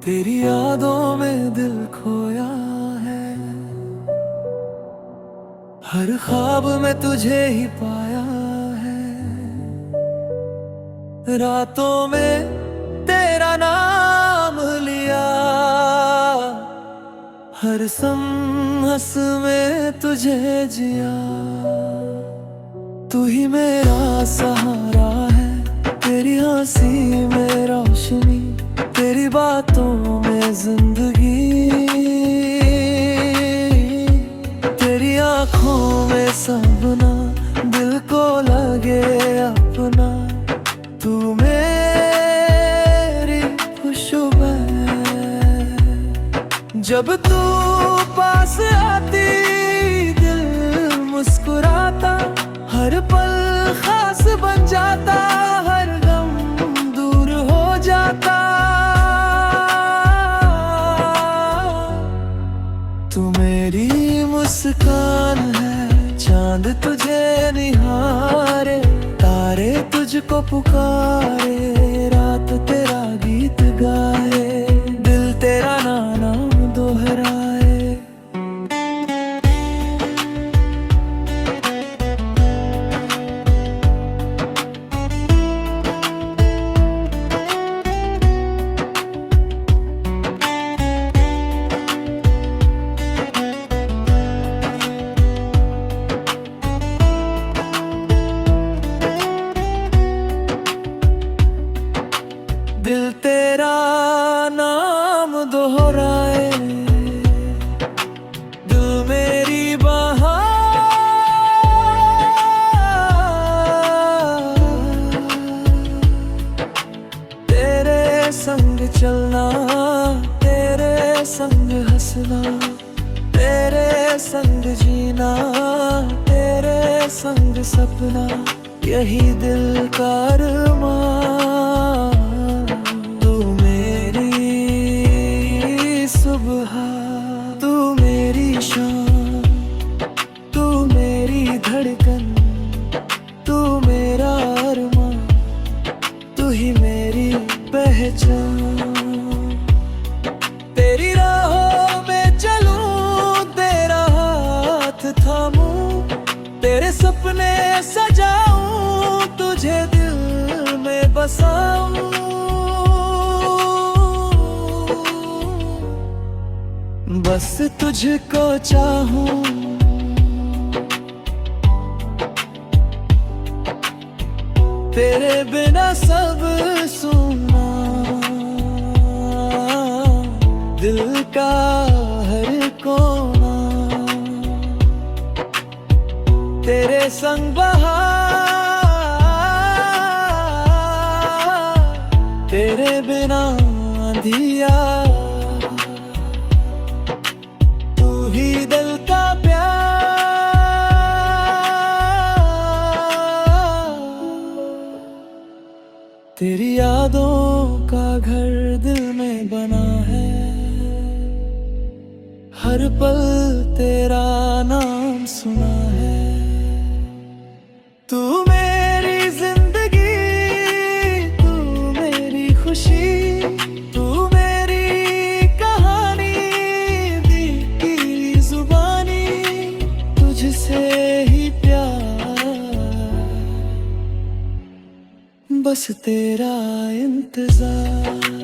तेरी यादों में दिल खोया है, हर ख्वाब में तुझे ही पाया है। रातों में तेरा नाम लिया, हर संहस में तुझे जिया। तू ही मेरा सहारा है, तेरी हंसी में रोशनी, तेरी बातों में जिंदगी, तेरी आँखों में सपना, दिल को लगे अपना। तू मेरी खुशबू है, जब तू पास आती दिल मुस्कुराता, हर पल खास बन जाता, हर गम दूर हो जाता। तू मेरी मुस्कान है, चांद तुझे निहारे, तारे तुझको पुकारे, रात तेरा गीत गाए, दिल तेरा नाम दोहराए। दिल तेरा नाम दोहराए, दिल मेरी बहार, तेरे संग चलना, तेरे संग हंसना, तेरे संग जीना, तेरे संग सपना, यही दिल का अरमान। तू मेरी शान, तू मेरी धड़कन, तू मेरा अरमान, तू ही मेरी पहचान। तेरी राहों में चलूं, तेरा हाथ थामूं, तेरे सपने सजाऊं, तुझे दिल में बसाऊं। बस तुझको चाहूं, तेरे बिना सब सुना, दिल का हर कोना तेरे संग बहार, तेरे बिना अंधिया। दिल का प्यार, तेरी यादों का घर दिल में बना है, हर पल तेरा नाम सुना है। तू मेरी जिंदगी, तू मेरी खुशी, तू मेरी कहानी, दी की जुबानी, तुझसे ही प्यार, बस तेरा इंतजार।